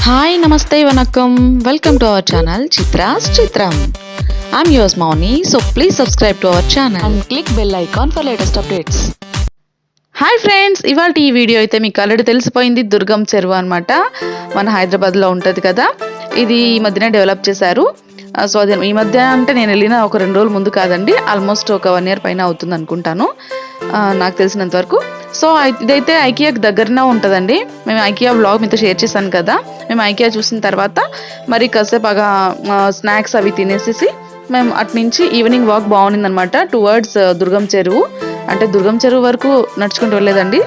Hi, Namaste, Vanakkam. Welcome to our channel ChitrasChitram. I'm yours Mauni, so please subscribe to our channel and click bell icon for latest updates. Hi friends, ఇవాళ ఈ video అయితే మీకు already తెలిసిపోయింది. దుర్గం చెరువు అనమాట. మన హైదరాబాద్లో ఉంటుంది కదా. ఇది ఈ మధ్యనే డెవలప్ చేశారు. సో అది ఈ మధ్య అంటే నేను వెళ్ళిన ఒక 2 రోజుల ముందు కాదండి, ఆల్మోస్ట్ ఒక 1 year పైన అవుతుంది అనుకుంటాను నాకు తెలిసినంత వరకు. సో ఇదైతే ఐకియాకి దగ్గరనే ఉంటుందండి. మేము ఐకియా వ్లాగ్ మీతో షేర్ చేశాను కదా. మేము ఐకియా చూసిన తర్వాత మరి కాసేపు స్నాక్స్ అవి తినేసేసి మేము అటు నుంచి ఈవినింగ్ వాక్ బాగుంది అనమాట. టువర్డ్స్ దుర్గం చెరువు, అంటే దుర్గం చెరువు వరకు నడుచుకుంటూ వెళ్ళలేదండి,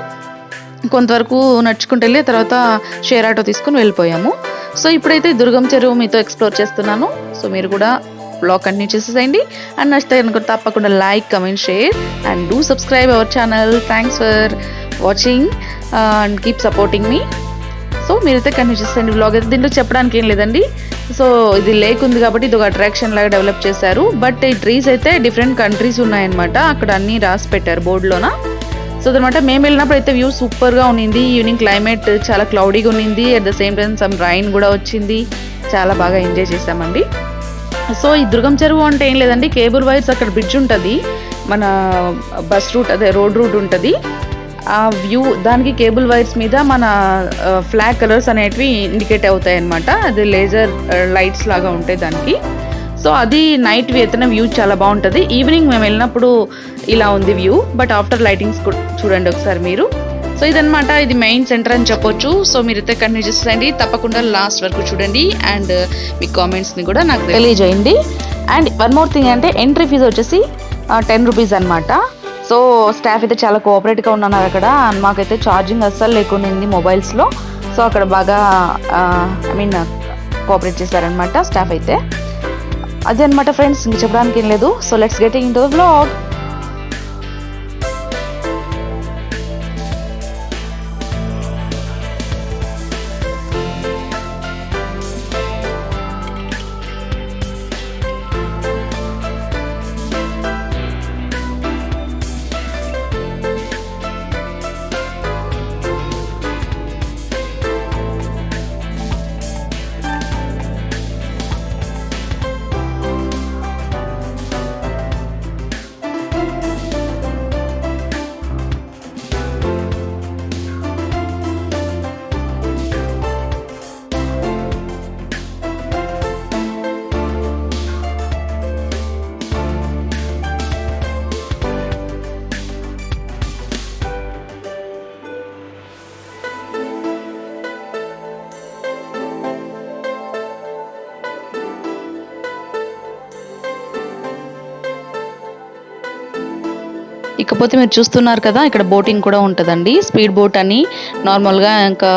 కొంతవరకు నడుచుకుంటూ వెళ్ళి తర్వాత షేర్ ఆటో తీసుకుని వెళ్ళిపోయాము. సో ఇప్పుడైతే దుర్గం చెరువు మీతో ఎక్స్ప్లోర్ చేస్తున్నాను. సో మీరు కూడా బ్లాగ్ కంటిన్యూ చేసేసేయండి. అండ్ నచ్చితే కనుక తప్పకుండా like, comment, share and do subscribe our channel. Thanks for watching and keep supporting me. So మీరైతే కంటిన్యూ చేసేయండి బ్లాగ్ అయితే. దీంట్లో చెప్పడానికి ఏం లేదండి. సో ఇది లేక్ ఉంది కాబట్టి ఇది ఒక అట్రాక్షన్ లాగా డెవలప్ చేశారు. బట్ ఈ ట్రీస్ అయితే డిఫరెంట్ కంట్రీస్ ఉన్నాయన్నమాట. అక్కడ అన్నీ రాసి పెట్టారు బోర్డులోన. సో అనమాట మేము వెళ్ళినప్పుడు అయితే వ్యూ సూపర్గా ఉన్నింది. ఈవినింగ్ క్లైమేట్ చాలా క్లౌడీగా ఉన్నింది. At the same time some rain కూడా వచ్చింది. చాలా బాగా ఎంజాయ్ చేసామండి. సో ఈ దుర్గం చెరువు అంటే ఏం లేదండి, కేబుల్ వైర్స్ అక్కడ బ్రిడ్జ్ ఉంటుంది, మన బస్ రూట్ అదే రోడ్ రూట్ ఉంటుంది. ఆ వ్యూ దానికి కేబుల్ వైర్స్ మీద మన ఫ్లాగ్ కలర్స్ అనేటివి ఇండికేట్ అవుతాయి అన్నమాట. అది లేజర్ లైట్స్ లాగా ఉంటాయి దానికి. సో అది నైట్ అయితేనే వ్యూ చాలా బాగుంటుంది. ఈవినింగ్ మేము వెళ్ళినప్పుడు ఇలా ఉంది వ్యూ, బట్ ఆఫ్టర్ లైటింగ్స్ చూడండి ఒకసారి మీరు. సో ఇదనమాట, ఇది మెయిన్ సెంటర్ అని చెప్పొచ్చు. సో మీరైతే కంటిన్యూ చేసేయండి, తప్పకుండా లాస్ట్ వరకు చూడండి అండ్ మీ కామెంట్స్ని కూడా నాకు తెలియజేయండి. అండ్ వన్ మోర్ థింగ్ అంటే ఎంట్రీ ఫీజు వచ్చేసి 10 రూపీస్ అనమాట. సో స్టాఫ్ అయితే చాలా కోఆపరేట్గా ఉన్నారు అక్కడ. మాకైతే ఛార్జింగ్ అస్సలు లేకుండా మొబైల్స్లో. సో అక్కడ బాగా కోఆపరేట్ చేశారనమాట స్టాఫ్ అయితే. అదే అనమాట ఫ్రెండ్స్, ఇంక చెప్పడానికి ఏం లేదు. So let's get in to the vlog. ఇకపోతే మీరు చూస్తున్నారు కదా, ఇక్కడ బోటింగ్ కూడా ఉంటుందండి. స్పీడ్ బోట్ అని, నార్మల్గా ఇంకా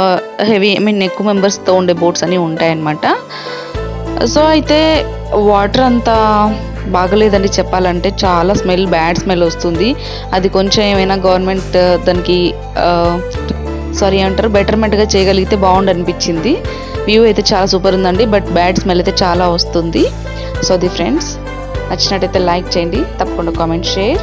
హెవీ ఎక్కువ మెంబర్స్తో ఉండే బోట్స్ అని ఉంటాయన్నమాట. సో అయితే వాటర్ అంతా బాగలేదండి చెప్పాలంటే. చాలా బ్యాడ్ స్మెల్ వస్తుంది. అది కొంచెం ఏమైనా గవర్నమెంట్ దానికి బెటర్మెంట్గా చేయగలిగితే బాగుండు అనిపించింది. వ్యూ అయితే చాలా సూపర్ ఉందండి, బట్ బ్యాడ్ స్మెల్ అయితే చాలా వస్తుంది. సో అది ఫ్రెండ్స్, నచ్చినట్టయితే లైక్ చేయండి, తప్పకుండా కామెంట్, షేర్.